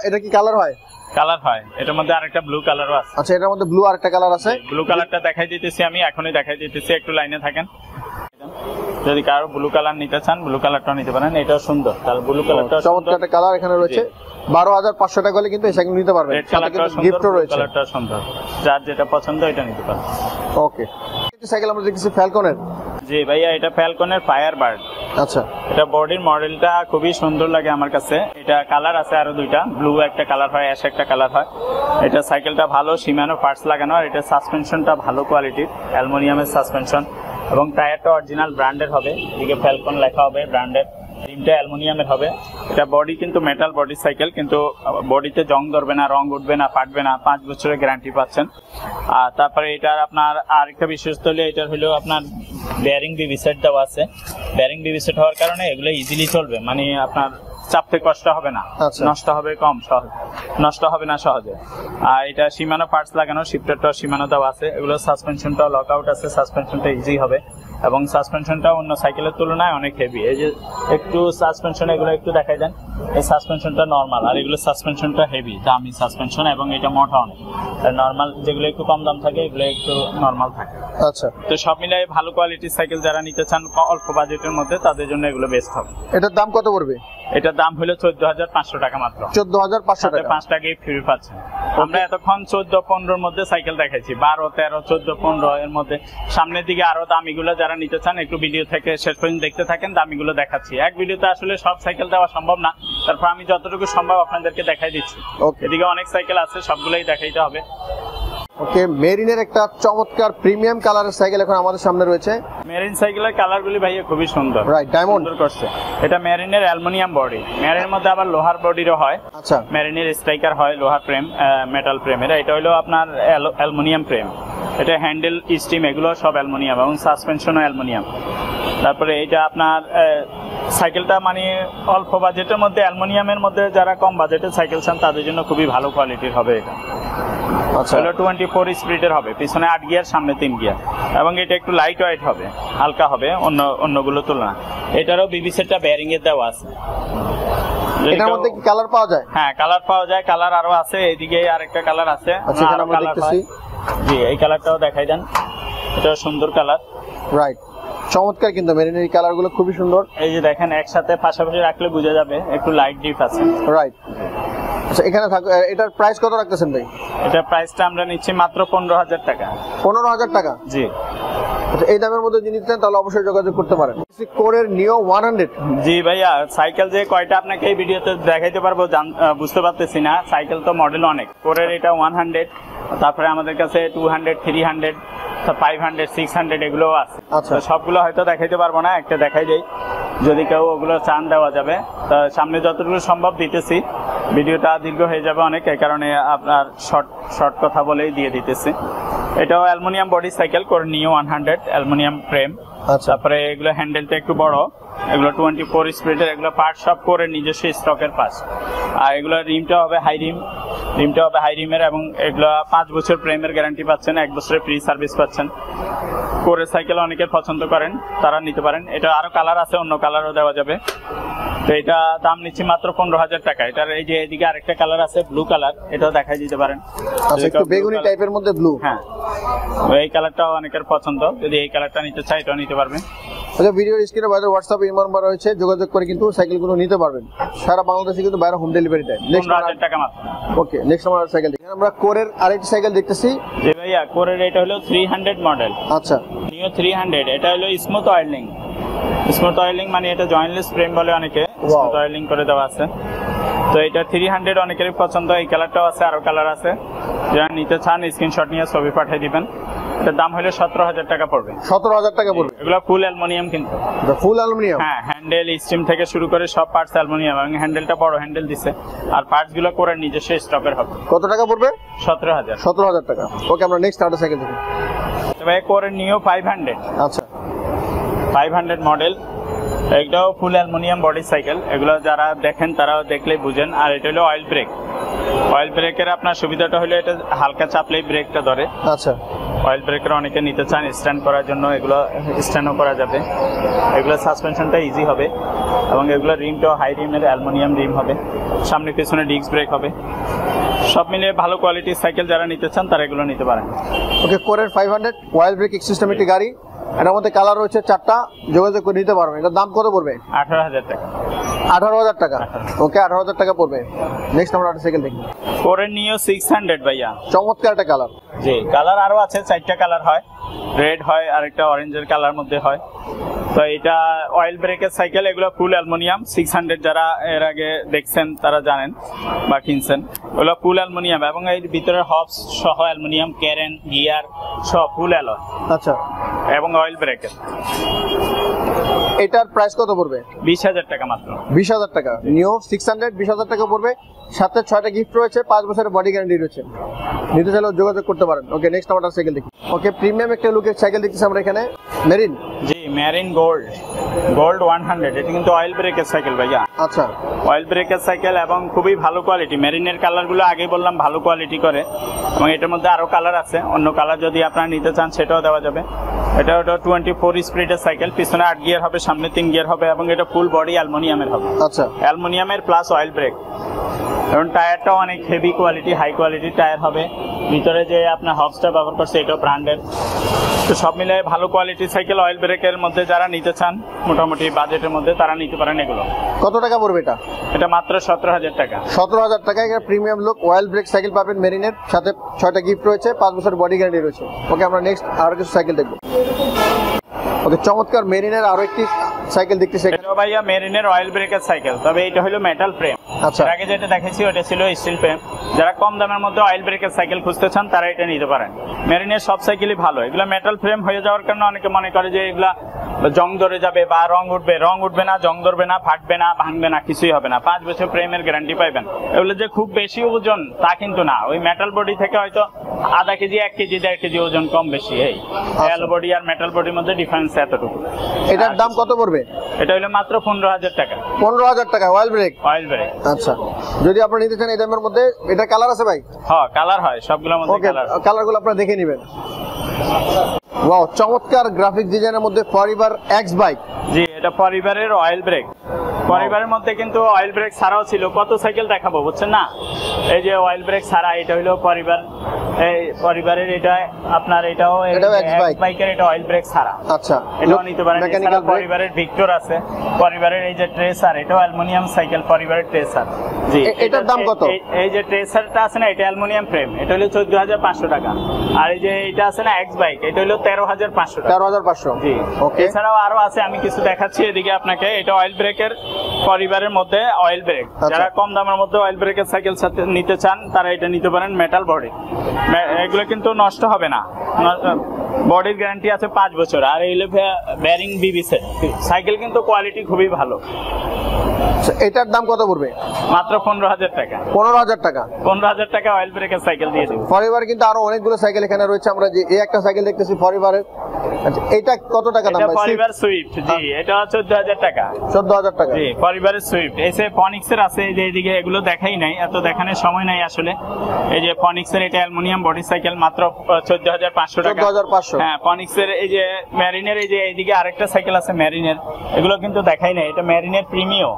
এটা কি কালার হয়? কালার হয়, এটার মধ্যে আরেকটা ব্লু কালারও আছে। আচ্ছা, এটার মধ্যে ব্লু আরেকটা কালার আছে। ব্লু কালারটা দেখাই দিতেছি, আমি এখনই দেখাই দিতেছি, একটু লাইনে থাকেন। যদি কারো ব্লু কালার নিতে চান ব্লু কালারটা নিতে পারেন, এটাও সুন্দর। তাহলে ব্লু কালারটা চমৎকার একটা কালার এখানে রয়েছে। 12,500 টাকা হলে কিন্তু এই সাইকেল নিতে পারবেন, সাথে কিন্তু গিফটও রয়েছে। কালারটা সুন্দর, যার যেটা পছন্দ এটা নিতে পারেন। ওকে, এই সাইকেল আমরা দেখতেছি ফ্যালকনের। জি ভাইয়া, এটা ফ্যালকনের ফায়ার বার্ড। আচ্ছা, এটা বডির মডেলটা খুবই সুন্দর লাগে আমার কাছে। এটা কালার আছে আরো 2টা, ব্লু একটা কালার হয়, অ্যাশ একটা কালার হয়। এটা সাইকেলটা ভালো, শিমানো পার্টস লাগানো, আর এটা সাসপেনশনটা ভালো কোয়ালিটির, অ্যালুমিনিয়ামের সাসপেনশন, এবং টায়ারটা অরিজিনাল ব্র্যান্ডের হবে, এদিকে ফ্যালকন লেখা হবে ব্র্যান্ডের, রিমটা অ্যালুমিনিয়ামের হবে। এটা বডি কিন্তু মেটাল বডি সাইকেল, কিন্তু বডিতে জং ধরবে না, রং উঠবে না, ফাটবে না, 5 বছরের গ্যারান্টি পাচ্ছেন। আর তারপরে এটার আপনার আরেকটা বিশেষত্ব হলো এটার হলো আপনার বেয়ারিং বিবি সেট দেওয়া আছে। বেয়ারিং বিবি সেট হওয়ার কারণে এগুলো ইজিলি চলবে, মানে আপনার চাপতে কষ্ট হবে না, নষ্ট হবে কম, নষ্ট হবে না সহজে। আর এটা সীমানো পার্টস লাগানো, শিফটারটা সীমানো দেওয়া আছে। এগুলো সাসপেনশনটাও লক আউট আছে, সাসপেনশনটা ইজি হবে, এবং সাসপেনশনটা অন্য সাইকেলের তুলনায় অনেক হেভি। এই যে একটু সাসপেনশন এগুলো একটু দেখাই দেন, এই সাসপেনশনটা নর্মাল, আর এগুলো সাসপেনশনটা হেভি, দামি সাসপেনশন, এবং এটা মোটা অনেক। আর নর্মাল যেগুলো একটু কম দাম থাকে এগুলো একটু নর্মাল থাকে। আচ্ছা, তো সব মিলাই ভালো কোয়ালিটির সাইকেল যারা নিতে চান অল্প বাজেটের মধ্যে, তাদের জন্য এগুলো বেস্ট হবে। এটার দাম কত পড়বে? এটার দাম হলো 14,500 টাকা মাত্র। 14,500 টাকা। 5টা গিফট ফ্রি পাচ্ছেন। আমরা এতক্ষণ 14-15 এর মধ্যে সাইকেল দেখাইছি, 12-13, 14-15 এর মধ্যে। সামনের দিকে আরো দামিগুলো যারা নিতে চান একটু ভিডিও থেকে শেষ পর্যন্ত দেখতে থাকেন, দামিগুলো দেখাচ্ছি। এক ভিডিওতে আসলে সব সাইকেল দেওয়া সম্ভব না, তারপর আমি যতটুকু সম্ভব আপনাদেরকে দেখাই দিচ্ছি। এদিকে অনেক সাইকেল আছে, সবগুলোই দেখাইতে হবে। ওকে, মেরিনের একটা চমৎকার প্রিমিয়াম কালারের সাইকেল এখন আমাদের সামনে রয়েছে। মেরিন সাইকেলের কালারগুলি ভাইয়া খুবই সুন্দর, রাইট, ডায়মন্ড করছে। এটা মেরিনের অ্যালুমিনিয়াম বডি, মেরিনের মধ্যে আবার লোহার বডিরও হয়। আচ্ছা, মেরিনের স্ট্রাইকার হয় লোহার ফ্রেম, মেটাল ফ্রেমের। এটা হলো আপনার অ্যালুমিনিয়াম ফ্রেম। এটা হ্যান্ডেল, স্টিম এগুলো সব অ্যালুমিনিয়াম, এবং সাসপেনশনও অ্যালুমিনিয়াম। তারপরে এটা আপনার সাইকেলটা মানে অল্প বাজেটের মধ্যে, অ্যালুমিনিয়ামের মধ্যে যারা কম বাজেটের সাইকেল চান তাদের জন্য খুবই ভালো কোয়ালিটির হবে এটা। আচ্ছা, হলো 24 স্পিডের হবে, পিছনে 8 গিয়ার, সামনে 3 গিয়ার, এবং এটা একটু লাইট ওয়েট হবে, হালকা হবে অন্যগুলো তুলনা। এটারও বিবি সেটটা বেয়ারিং এর দেওয়া আছে। এটার মধ্যে কি কালার পাওয়া যায়? হ্যাঁ, কালার পাওয়া যায়, কালার আরো আছে। এইদিকে আরেকটা কালার আছে। আচ্ছা, এখানে আমরা দেখতেছি। জি, এই কালারটাও দেখাই দেন, এটা সুন্দর কালার। রাইট, চমৎকার, কিন্তু মেরিনের এই কালারগুলো খুবই সুন্দর। এই যে দেখেন, একসাথে পাশাপাশি রাখলে বোঝা যাবে একটু লাইট ডিপ আছে। রাইট। আচ্ছা, এখানে এটার প্রাইস কত রাখতেছেন ভাই? এটা প্রাইসটা আমরা নিচ্ছি মাত্র 15,000 টাকা। 15,000 টাকা? জি। আচ্ছা, এই দামের মধ্যে যদি নিতে চান তাহলে অবশ্যই যোগাযোগ করতে পারেন। কোরের নিও 100। জি ভাইয়া, সাইকেল যে কয়টা আপনাকে এই ভিডিওতে দেখাইতে পারবো বুঝতে পারতেছি না, সাইকেল তো মডেল অনেক। কোরের এটা 100, তারপরে আমাদের কাছে 200, 300, 500, 600 এগুলোও আছে। আচ্ছা, সবগুলো হয়তো দেখাইতে পারবো না, একটা দেখাই যাই, যদি কেউ ওগুলো চান দেওয়া যাবে। তো সামনে যতটুকু সম্ভব দিতেছি, ভিডিওটা দীর্ঘ হয়ে যাবে অনেক, এই কারণে আপনার শর্ট কথা বলেই দিয়ে দিতেছি। এটাও অ্যালুমিনিয়াম বডি সাইকেল, করে নিও 100, অ্যালুমিনিয়াম ফ্রেম। তারপরে এগুলো হ্যান্ডেলটা একটু বড়, এগুলো 24 স্পিডের, এগুলো পার্ট সব করে নিজস্ব স্টকের পাস। আর এগুলো রিমটা হবে হাই রিম, এবং এগুলো 5 বছর প্রেমের গ্যারান্টি পাচ্ছেন, 1 বছরের ফ্রি সার্ভিস পাচ্ছেন। কোরের সাইকেল অনেকে পছন্দ করেন, তারা নিতে পারেন। এটা আরো কালার আছে, অন্য কালারও দেওয়া যাবে। তো এটা দাম নিচ্ছি মাত্র 15,000 টাকা। এটার এই যে এদিকে আরেকটা কালার আছে, ব্লু কালার, এটাও দেখাই দিতে পারেন। আচ্ছা, একটু বেগুনি টাইপের মধ্যে ব্লু। হ্যাঁ, এই কালারটাও অনেকের পছন্দ, যদি এই কালারটা নিতে চাই এটাও নিতে পারবেন। আচ্ছা, ভিডিওর স্ক্রিনে বাইরে হোয়াটসঅ্যাপ ইমো নাম্বার রয়েছে, যোগাযোগ করে কিন্তু সাইকেলগুলো নিতে পারবেন। সারা বাংলাদেশে কিন্তু বাইরে হোম ডেলিভারি দেয়। 15,000 টাকা মাত্র। ওকে, নেক্সট আমরা সাইকেল দেখি। আমরা কোরের আরেকটি সাইকেল দেখতেছি। জি ভাইয়া, কোরের এটা হলো 300 মডেল। আচ্ছা, নিও 300, এটা হলো স্মুথ অয়েলিং। স্মুথ অয়েলিং মানে এটা জয়েন্টলেস ফ্রেম বলে অনেকে, স্মুথ অয়েলিং করে দেওয়া আছে। তো এটা 300 অনেকেরই পছন্দ। এই কালারটাও আছে, আরো কালার আছে। যারা নিতে চান স্ক্রিনশট নিয়ে ছবি পাঠিয়ে দিবেন। এটার দাম হলো 17,000 টাকা পড়বে। 17,000 টাকা পড়বে। এগুলো ফুল অ্যালুমিনিয়াম কিন্তু। ফুল অ্যালুমিনিয়াম? হ্যাঁ, হ্যান্ডেল স্টিম থেকে শুরু করে সব পার্টস অ্যালুমিনিয়াম, এবং হ্যান্ডেলটা বড় হ্যান্ডেল দিছে। আর পার্টস গুলো করে নিজস্ব স্টকের হবে। কত টাকা পড়বে? 17,000। 17,000 টাকা। ওকে, আমরা নেক্সট আরেকটা সাইকেল দেখি। তবে কোরে নিও 500। আচ্ছা, 500 মডেল। এটাও ফুল অ্যালুমিনিয়াম বডি সাইকেল। এগুলো যারা দেখেন তারা দেখলেই বুঝেন। আর এটা হলো অয়েল ব্রেক। অয়েল ব্রেকের আপনার সুবিধাটা হলো এটা হালকা চাপলেই ব্রেকটা ধরে। আচ্ছা, অয়েল ব্রেকের অনেকে নিতে চান স্ট্যান্ড করার জন্য, এগুলো স্ট্যান্ডও করা যাবে। এগুলো সাসপেনশনটা ইজি হবে, এবং এগুলো রিমটাও হাই রিমের অ্যালুমিনিয়াম রিম হবে। সামনে পিছনে ডিস্ক ব্রেক হবে। সব মিলিয়ে ভালো কোয়ালিটির সাইকেল যারা নিতে চান তারা এগুলো নিতে পারেন। ওকে, কোরের 500 অয়েল ব্রেক সিস্টেম একটি গাড়ি। এটার মধ্যে কালার রয়েছে 4টা, যোগাযোগ করে নিতে পারবেন। এটার দাম কত পড়বে? 18,000 টাকা। 18,000 টাকা। ওকে, 18,000 টাকা পড়বে। নেক্সট আমরা একটা সাইকেল দেখি। কোরে নিও 600 ভাইয়া। চমৎকার একটা কালার। জি, কালার আরো আছে, 4টা কালার হয়। রেড হয়, আর একটা অরেঞ্জের কালার মধ্যে হয়। তো এটা অয়েল ব্রেকের সাইকেল। এগুলো ফুল অ্যালুমিনিয়াম। 600 যারা এর আগে দেখছেন তারা জানেন বা কিনছেন। ওগুলো ফুল অ্যালুমিনিয়াম, এবং এর ভিতরে হবস সহ অ্যালুমিনিয়াম, ক্যারেন, গিয়ার সব ফুল অ্যালয়। আচ্ছা, এবং অয়েল ব্রেকের। এটার প্রাইস কত পড়বে? 20,000 টাকা মাত্র। 20,000 টাকা। নিও 600 20,000 টাকা পড়বে। সাথে 6টা গিফট রয়েছে, 5 বছরের বডি গ্যারান্টি রয়েছে। নিতে চাইলে যোগাযোগ করতে পারেন। ওকে, নেক্সট আমরা সাইকেল দেখি। ওকে, প্রিমিয়াম একটা লুকের সাইকেল দেখতেছি আমরা এখানে, মেরিন। জি, মেরিন গোল্ড। গোল্ড 100। এটা কিন্তু অয়েল ব্রেকের সাইকেল ভাইয়া। আচ্ছা, অয়েল ব্রেকের সাইকেল, এবং খুবই ভালো কোয়ালিটি। মেরিনের কালারগুলো আগেই বললাম ভালো কোয়ালিটি করে, এবং এটার মধ্যে আরো কালার আছে। অন্য কালার যদি আপনারা নিতে চান সেটাও দেওয়া যাবে। এটা 24 স্পিডের সাইকেল। পিছনে 8 গিয়ার হবে, সামনে 3 গিয়ার হবে, এবং এটা ফুল বডি অ্যালুমিনিয়ামের হবে। আচ্ছা, অ্যালুমিনিয়ামের প্লাস অয়েল ব্রেক। এবং টায়ারটাও অনেক হেভি কোয়ালিটি, হাই কোয়ালিটির টায়ার হবে। ভিতরে যে আপনার হবসটা ব্যবহার করছে এটাও ব্র্যান্ডের। তো সব মিলে ভালো কোয়ালিটির সাইকেল। অয়েল ব্রেকের মধ্যে যারা নিতে চান মোটামুটি বাজেটের মধ্যে তারা নিতে পারেন এগুলো। কত টাকা পড়বে এটা? এটা মাত্র 17,000 টাকা। 17,000 টাকা। এটা premium look oil brake cycle পাবেন মেরিনের, সাথে 6টা গিফট রয়েছে, 5 বছর বডি গ্যারান্টি রয়েছে। ওকে, আমরা নেক্সট আরো কিছু সাইকেল দেখবো। ওকে, চমৎকার মেরিনের আরো একটি সাইকেল দেখতেছি। এটা ভাইয়া মেরিনের অয়েল ব্রেকের সাইকেল, তবে এটা হলো মেটাল ফ্রেম। আচ্ছা, আগে যেটা দেখেছি ওটা ছিল স্টিল ফ্রেম। যারা কম দামের মধ্যে অয়েল ব্রেকের সাইকেল খুঁজতে চান তারা এটা নিতে পারেন। মেরিনের সব সাইকেলই ভালো। এগুলো মেটাল ফ্রেম হয়ে যাওয়ার কারণে অনেকে মনে করে যে এগুলা জং ধরে যাবে বা রং উঠবে। রং উঠবে না, জং ধরবে না, ফাটবে না, ভাঙবে না, কিছুই হবে না। 5 বছর ফ্রেমের গ্যারান্টি পাইবেন। এগুলো যে খুব বেশি ওজন তা কিন্তু না। ওই মেটাল বডি থেকে হয়তো আধা কেজি, 1 কেজি, 1.5 কেজি ওজন কম বেশি। এই অয়েল বডি আর মেটাল বডির মধ্যে ডিফারেন্স এতটুকু। এটার দাম কত পড়বে? এটা হলো মাত্র 15,000 টাকা। 15,000 টাকা অয়েল ব্রেক। Oil brake. আচ্ছা, যদি আপনারা নিতে চান এই দামের মধ্যে, এটা কালার আছে ভাই? হ্যাঁ, কালার হয় সবগুলোর মধ্যে। ওকে, কালার, কালারগুলো আপনারা দেখে নেবেন। ওয়াও, চমৎকার গ্রাফিক ডিজাইনের মধ্যে ফরএভার এক্স বাইক। জি, এটা পরিবারের অয়েল ব্রেক। পরিবারের মধ্যে কিন্তু অয়েল ব্রেক ছাড়াও ছিল। কত সাইকেল দেখাবো বুঝছেন না? এই যে অয়েল ব্রেক ছাড়া, এটা হলো পরিবার। এই পরিবারের এটা আপনার এটাও বাইকের, এটা অয়েল ব্রেক ছাড়া। আচ্ছা, এটাও নিতে পারেন। এছাড়া পরিবারের ভিক্টর আছে। পরিবারের এই যে ট্রেসার, এটাও অ্যালুমিনিয়াম সাইকেল, পরিবারের ট্রেসার। জি, এটার দাম কত? এই যে ট্রেসারটা আছে না, এটা অ্যালুমিনিয়াম ফ্রেম। এটা হলো 14,500 টাকা। আর এই যে এটা আছে না এক্স বাইক, এটা হলো 13,500 টাকা। 13,500। জি, ওকে। এছাড়াও আরো আছে, আমি কিছু দেখাচ্ছি এদিকে আপনাকে। এটা অয়েল ব্রেকের পরিবারের মধ্যে অয়েল ব্রেক। যারা কম দামের মধ্যে অয়েল ব্রেকের সাইকেল নিতে চান তারা এটা নিতে পারেন। মেটাল বডি, এগুলো কিন্তু নষ্ট হবে না। বডির গ্যারান্টি আছে 5 বছর। আর এই ব্যারিং বিবিসি সাইকেল কিন্তু কোয়ালিটি খুবই ভালো। এটার দাম কত পড়বে? মাত্র 15,000 টাকা। 15,000 টাকা। 15,000 টাকা অয়েল ব্রেকের সাইকেল দিয়ে দেব। ফরএভার কিন্তু আরো অনেকগুলো সাইকেল এখানে রয়েছে। আমরা যে এই একটা সাইকেল দেখতেছি ফরএভারের। আচ্ছা, এটা কত টাকা দাম? এটা ফরএভার সুইফট। জি, এটা 14,000 টাকা। 14,000 টাকা। জি, পরিবারের সুইফট, এসে ফনিক্সের আছে, এই যে এইদিকে এগুলো দেখাই নাই, এত দেখানোর সময় নাই আসলে। এই যে ফনিক্সের এটা অ্যালুমিনিয়াম বডি সাইকেল মাত্র 14,500 টাকা। 14,500। হ্যাঁ, ফনিক্সের এই যে ম্যারিনের, এই যে এইদিকে আরেকটা সাইকেল আছে ম্যারিনের, এগুলো কিন্তু দেখাই নাই। এটা ম্যারিনের প্রিমিও,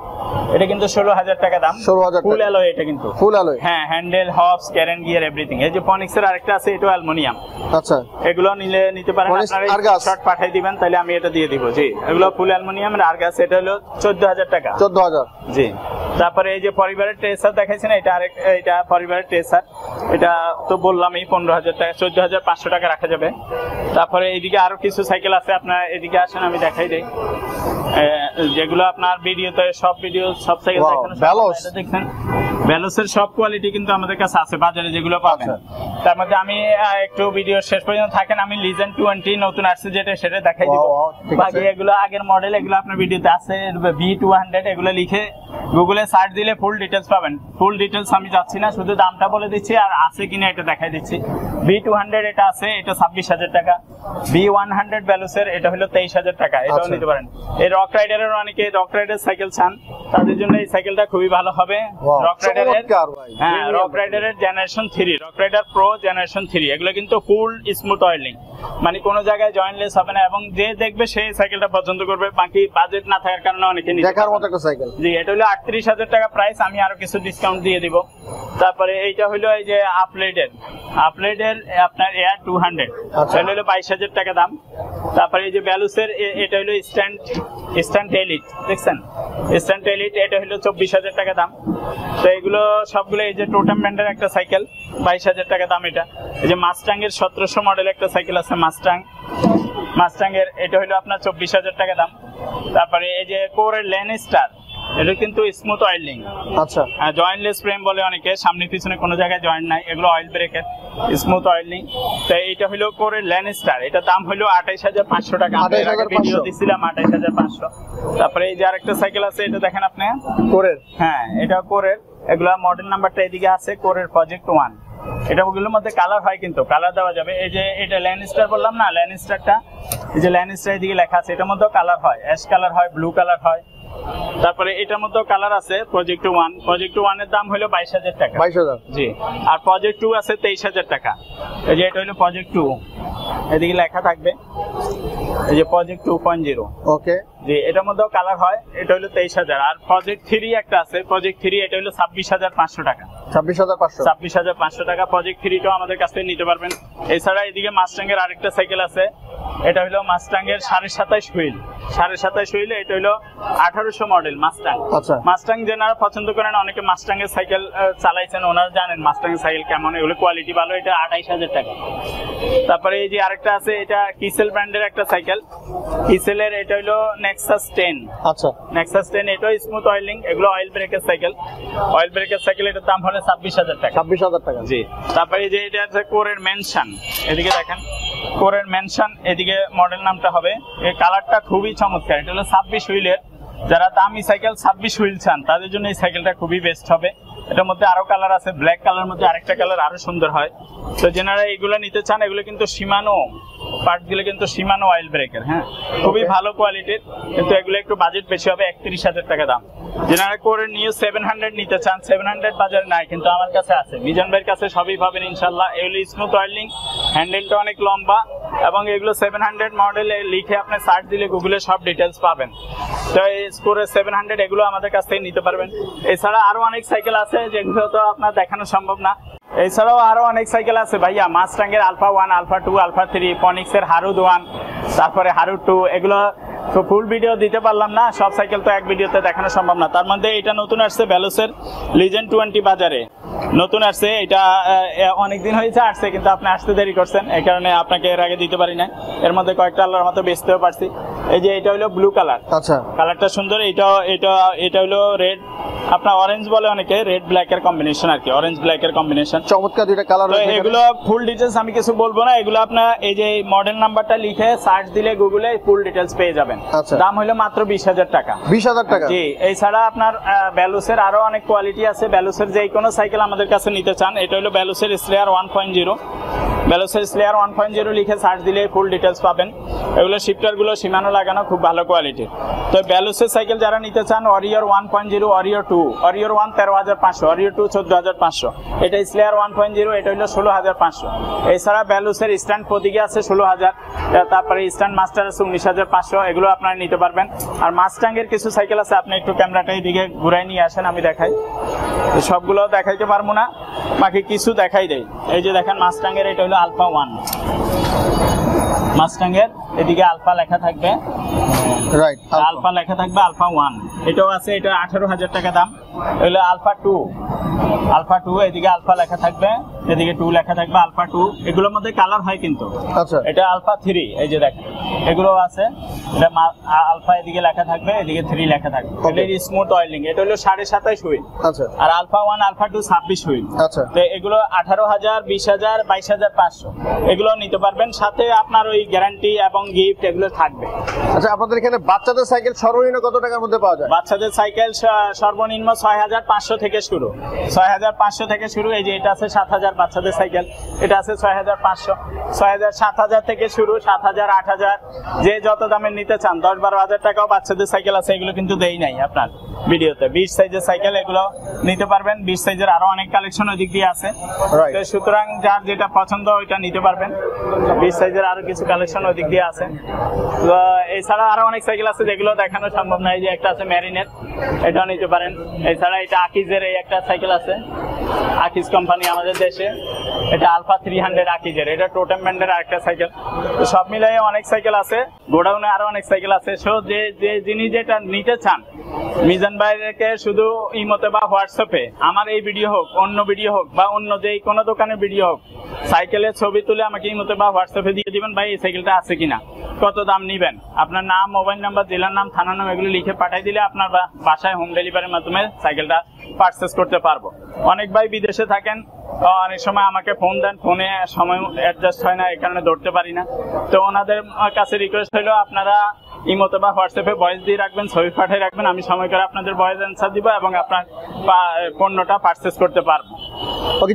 এটা কিন্তু 16,000 টাকা দাম। 16,000 ফুল অ্যালয় এটা কিন্তু, ফুল অ্যালয়। হ্যাঁ, handle, hubs, carrier gear everything. এই যে ফনিক্সের আরেকটা আছে, এটা অ্যালুমিনিয়াম। আচ্ছা, এগুলো নিতে পারেন, আপনারা শর্ট পাঠিয়ে দিবেন তাহলে আমি এটা দিয়ে দিব। জি, এগুলো ফুল অ্যালুমিনিয়াম আর গাছ, এটা হলো 14,000 টাকা। 14,000। জি, তারপরে এই যে পরিবারের ট্রেসার দেখাইছি না, এটা পরিবারের ট্রেসার, এটা তো বললামই 15,000 টাকা, 14,500 টাকা রাখা যাবে। তারপরে এইদিকে আরো কিছু সাইকেল আছে, আপনার এদিকে আসেন আমি দেখাই দিই, যেগুলো আপনার ভিডিওতে সব সাইকেল দেখছেন। ভ্যালোসের সব কোয়ালিটি কিন্তু আমাদের কাছে আছে বাজারে, যেগুলো পাবেন। তার মধ্যে আমি একটু ভিডিও শেষ পর্যন্ত থাকেন, আমি লিজেন্ড 20 নতুন আসছে যেটা, সেটা দেখাই দিব। বাকি এগুলো আগের মডেল, এগুলো আপনার ভিডিওতে আছে। V200 এগুলো লিখে গুগলে সার্চ দিলে ফুল ডিটেলস পাবেন। ফুল ডিটেলস আমি যাচ্ছি না, শুধু দামটা বলে দিচ্ছি আর আছে কিনা এটা দেখাই দিচ্ছি। V200 এটা আছে, এটা 26,000 টাকা। V100 ভ্যালোসের এটা হলো 23,000 টাকা, এটাও নিতে পারেন। এই রক রাইডারের, অনেকে রক রাইডার সাইকেল চান, তাদের জন্য এই সাইকেলটা খুবই ভালো হবে। রক রাইডারের, হ্যাঁ, রক রাইডারের generation 3, rock rider pro generation 3, এগুলো কিন্তু ফুল স্মুথ অয়েলিং, মানে কোনো জায়গায় জয়েন্টলেস হবে না, এবং যে দেখবে সেই সাইকেলটা পছন্দ করবে। বাকি বাজেট না থাকার কারণে অনেকে দেখার মতো একটা সাইকেল। জি, এটা হলো 38,000 টাকা প্রাইস, আমি আরো কিছু ডিসকাউন্ট দিয়ে দিব। তারপরে এইটা হলো এই যে আপলেডের আপনার এয়ার 200, এটা হলো 22,000 টাকা দাম। তারপরে এই যে ভ্যালুসের, এটা হলো স্ট্যান্ড এলিট, দেখছেন স্ট্যান্ড এলিট, এটা হলো 24,000 টাকা দাম। তো এগুলো সবগুলো, এই যে টোটাম ব্র্যান্ডের একটা সাইকেল 22,000 টাকা দাম। এটা এই যে মাস্টাং এর 1700 মডেল একটা সাইকেল আছে, মাস্টাং এর, এটা হলো আপনার 24,000 টাকা দাম। তারপরে এই যে কোরের ল্যানিস্টার, এটা কিন্তু স্মুথ অয়েলিং, আচ্ছা, জয়েন্টলেস ফ্রেম বলে অনেকে, সামনে পিছনে কোনো জায়গায় জয়েন্ট নাই, এগুলো অয়েল ব্রেকের স্মুথ অয়েলিং। তো এইটা হলো কোরের ল্যানিস্টার, এটা দাম হলো 28,500 টাকা। ভিডিও দিছিলাম 28,500। তারপরে এই যে আরেকটা সাইকেল আছে, এটা দেখেন আপনি কোরের, হ্যাঁ, এটা কোরের, এগুলা মডেল নাম্বারটা এদিকে আছে, কোরের প্রজেক্ট 1। এটা ওগুলোর মধ্যে কালার হয়, কিন্তু কালার দেওয়া যাবে। এই যে এটা ল্যানিস্টার বললাম না, ল্যানিস্টারটা, এই যে ল্যানিস্টার এদিকে লেখা আছে, এটার মধ্যেও কালার হয়, অ্যাশ কালার হয়, ব্লু কালার হয়। তারপরে এটার মধ্যেও কালার আছে, প্রজেক্ট 1 এর দাম হলো 22,000 টাকা। 22,000, জি। আর প্রজেক্ট 2 আছে 23,000 টাকা। এই যে এটা হলো প্রজেক্ট 2, এদিকে লেখা থাকবে, এই যে প্রজেক্ট 2.0, ওকে, জি। এটার মধ্যেও কালার হয়, এটা হলো 23,000। আর প্রজেক্ট 3 একটা আছে, প্রজেক্ট 3, এটা হলো 26,500 টাকা। 26,500 টাকা প্রজেক্ট 3টাও আমাদের কাছ থেকে নিতে পারবেন। এছাড়া এদিকে মাস্টাং এর আরেকটা সাইকেল আছে, এটা হলো মাস্টাং এর 27.5 হুইল, 27.5 হুইল, এটা হলো 1800 মডেল মাস্টাং। আচ্ছা, মাস্টাং যারা পছন্দ করেন, অনেকে মাস্টাং এর সাইকেল চালাইছেন, ওনারা জানেন মাস্টাং এর সাইকেল কেমন, এগুলো কোয়ালিটি ভালো, এটা 28,000 টাকা। তারপরে এই যে আরেকটা আছে, এটা কিসেল ব্র্যান্ডের একটা সাইকেল, কিসেলের, এটা হলো নেক্সাস 10। আচ্ছা, নেক্সাস 10, এটাও স্মুথ অয়েলিং, এগুলো অয়েল ব্রেকের সাইকেল, এটার দাম হলো 26,000 টাকা। 26,000 টাকা, জি। তারপরে এই যে এটা আছে কোরের মেনশন, এদিকে দেখেন কোরের মেনশন, এদিকে মডেল নামটা হবে, এই কালারটা খুবই চমৎকার, এটা হলো 26 হুইলের। যারা দামি সাইকেল 26 হুইল চান, তাদের জন্য এই সাইকেলটা খুবই বেস্ট হবে। এটার মধ্যে আরো কালার আছে, ব্ল্যাক কালার মধ্যে আরেকটা কালার আরো সুন্দর হয়। তো যারা এগুলো নিতে চান, এগুলো কিন্তু শিমানো পার্ট গুলো, কিন্তু শিমানো অয়েল ব্রেকের, হ্যাঁ, খুবই ভালো কোয়ালিটির, কিন্তু এগুলো একটু বাজেট বেশি হবে, 31,000 টাকা দাম। যারা করে নিয়ে 700 নিতে চান, 700 বাজারে নাই, কিন্তু আমার কাছে আছে, মিজান ভাইয়ের কাছে সবই পাবেন ইনশাল্লাহ। এগুলো স্মুথ অয়েলিং, হ্যান্ডেলটা অনেক লম্বা, এবং এগুলো 700 মডেলে লিখে আপনি সার্চ দিলে গুগলে সব ডিটেলস পাবেন। তো এই স্কোরের 700 এগুলো আমাদের কাছ থেকে নিতে পারবেন। এছাড়া আরো অনেক সাইকেল আছে, যেগুলো তো আপনার দেখানো সম্ভব না। এছাড়াও আরো অনেক সাইকেল আছে ভাইয়া, মাস্টাং এর আলফা 1, আলফা 2, আলফা 3, ফনিক্সের হারুদ 1, তারপরে হারুদ 2, এগুলো তো ফুল ভিডিও দিতে পারলাম না, সব সাইকেল তো এক ভিডিওতে দেখানো সম্ভব না। তার মধ্যে এটা নতুন আসছে, ভ্যালোসের লিজেন্ড 20 বাজারে নতুন আসছে, এটা অনেকদিন হয়েছে আসছে, কিন্তু আপনি আসতে দেরি করছেন, এই কারণে আপনাকে এর আগে দিতে পারি না। এর মধ্যে কয়েকটা আল্লাহর মতো বেচতেও পারছি। এই যে এটা হলো ব্লু কালার, আচ্ছা, কালারটা সুন্দর। এটা হলো রেড, আপনার অরেঞ্জ বলে অনেকে, রেড ব্ল্যাক এর কম্বিনেশন আর কি, অরেঞ্জ ব্ল্যাক এর কম্বিনেশন, চমৎকার দুইটা কালার। এগুলো ফুল ডিটেলস আমি কিছু বলবো না, এগুলো আপনার এই যে মডেল নাম্বারটা লিখে সার্চ দিলে গুগলে ফুল ডিটেলস পেয়ে যাবেন। দাম হলো মাত্র 20,000 টাকা। 20,000 টাকা, জি। এছাড়া আপনার ভ্যালুসের আরো অনেক কোয়ালিটি আছে, ভ্যালুসের যে কোনো সাইকেল আমাদের কাছে নিতে চান, এটা হলো ভ্যালুসের স্লেয়ার 1.0, ব্যালোসের স্লেয়ার 1.0 লিখে সার্চ দিলে ফুল ডিটেলস পাবেন। এগুলো শিফটারগুলো সীমানো লাগানো, খুব ভালো কোয়ালিটির। তো ব্যালোসের সাইকেল যারা নিতে চান, ওয়ারিয়র 1.0, ওয়ারিয়র 2, ওয়ারিয়র 1 13,500, ওয়ারিয়র 2 14,500, এটা স্লেয়ার 1.0, এটা হলো 16,500। এছাড়া ব্যালোসের স্ট্যান্ড প্রতীকে আছে 16,000, তারপরে স্ট্যান্ড মাস্টার আছে 19,500, এগুলো আপনারা নিতে পারবেন। আর মাস্টাঙ্গের কিছু সাইকেল আছে, আপনি একটু ক্যামেরাটা এইদিকে ঘুরাই নিয়ে আসেন, আমি দেখাই। সবগুলো দেখাইতে পারবো না, বাকি কিছু দেখাই দেয়। এই যে দেখেন মাস্টাঙ্গের, এটা হলো আলফা 1, মাস্টাঙ্গের এদিকে আলফা লেখা থাকবে, রাইট, আলফা লেখা থাকবে, আলফা 1 এটাও আছে, এটা 18,000 টাকা দাম। এগুলো আলফা 2, আলফা 2, এদিকে আলফা লেখা থাকবে, এদিকে 2 লেখা থাকবে, আলফা 2। এগুলোর মধ্যে কালার হয় কিন্তু। আচ্ছা, এটা আলফা 3, এই যে দেখেন এগুলো আছে, এটা আলফা এদিকে লেখা থাকবে, এদিকে 3 লেখা থাকবে। এটা স্মুথ অয়েলিং, এটা হলো 27.5 হুইল। আচ্ছা, আর আলফা 1, আলফা 2 26 হুইল। আচ্ছা, তো এগুলো 18,000, 20,000, 22,500 এগুলো নিতে পারবেন। সাথে আপনার ওই গ্যারান্টি এবং গিফট এগুলো থাকবে। আচ্ছা, আপনাদের এখানে বাচ্চাদের সাইকেল সর্বনিম্ন কত টাকার মধ্যে পাওয়া যায়? বাচ্চাদের সাইকেল সর্বনিম্ন 6,500 থেকে শুরু, 6,500 থেকে শুরু। এই যে এটা আছে 7,000 বাচ্চাদের সাইকেল, এটা আছে 6,500, 6,000, 7,000 থেকে শুরু, 7,000, 8,000, যে যত দামের নিতে চান। 10-12,000 টাকাও বাচ্চাদের সাইকেল আছে, এগুলো কিন্তু দেই নাই আপনার ভিডিওতে। 20 সাইজের সাইকেল এগুলো নিতে পারবেন। 20 সাইজের আরো অনেক কালেকশন ওই দিক দিয়ে আছে, তো সুতরাং যার যেটা পছন্দ ওইটা নিতে পারবেন। 20 সাইজের আরো কিছু কালেকশন ওই দিক দিয়ে আছে। তো এছাড়া আরো অনেক সাইকেল আছে যেগুলো দেখানো সম্ভব নয়। যে একটা আছে ম্যারিনেট, এটাও নিতে পারেন। এছাড়া এটা আকিজের এই একটা সাইকেল আছে, আকিজ কোম্পানি আমাদের দেশে, এটা আলফা 300 আকিজের, এটা টোটেম ব্র্যান্ডের আরেকটা সাইকেল। তো সব মিলিয়ে অনেক সাইকেল আছে, গোডাউনে আরো অনেক সাইকেল আছে। সো যে যিনি যেটা নিতে চান, মিজান ভাইকে শুধু ইমোতে বা হোয়াটসঅ্যাপে আমার এই ভিডিও হোক, অন্য ভিডিও হোক, বা অন্য যে কোনো দোকানের ভিডিও হোক, সাইকেলের ছবি তুলে আমাকে ইমোতে বা হোয়াটসঅ্যাপে দিয়ে দিবেন, ভাই এই সাইকেলটা আছে কিনা, কত দাম নিবেন, আপনার নাম, মোবাইল নাম্বার, জেলার নাম, থানার নাম এগুলো লিখে পাঠিয়ে দিলে আপনার বাসায় হোম ডেলিভারির মাধ্যমে সাইকেলটা পারচেস করতে পারবো। অনেক ভাই বিদেশে থাকেন, অনেক সময় আমাকে ফোন দেন, ফোনে সময় অ্যাডজাস্ট হয় না, এই কারণে ধরতে পারি না। তো ওনাদের কাছে রিকোয়েস্ট হলো আপনারা ইমোতে বা হোয়াটসঅ্যাপে ভয়েস দিয়ে রাখবেন, ছবি পাঠিয়ে রাখবেন, আমি সময় করে আপনাদের ভয়েস অ্যান্সার দিব এবং আপনার পণ্যটা পারচেস করতে পারবো। ওকে,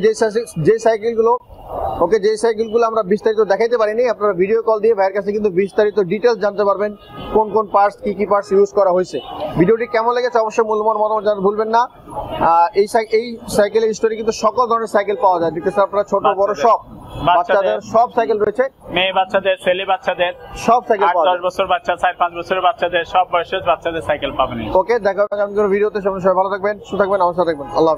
যে সাইকেলগুলো আমরা বিস্তারিত দেখাইতে পারিনি, আপনারা ভিডিও কল দিয়ে ভাইয়ের কাছে কিন্তু বিস্তারিত ডিটেলস জানতে পারবেন, কোন কোন পার্টস, কি পার্টস ইউজ করা হয়েছে। ভিডিওটি কেমন লেগেছে অবশ্যই মূল্যবান মতামত জানাতে ভুলবেন না। এই সাইকেলের স্টোরে কিন্তু সকল ধরনের সাইকেল পাওয়া যায়, দেখতেছেন আপনারা, ছোট বড় সব, বাচ্চাদের সব সাইকেল রয়েছে, মেয়ে বাচ্চাদের, ছেলে বাচ্চাদের, সব সাইকেল পাওয়া যায়। 10 বছর বাচ্চা, 4-5 বছরের বাচ্চাদের, সব বয়সের বাচ্চাদের সাইকেল পাবেন। ওকে, দেখা হবে আগামী ভিডিওতে। সবাই ভালো থাকবেন, সুস্থ থাকবেন, আমার সাথে থাকবেন। আল্লাহ হাফেজ।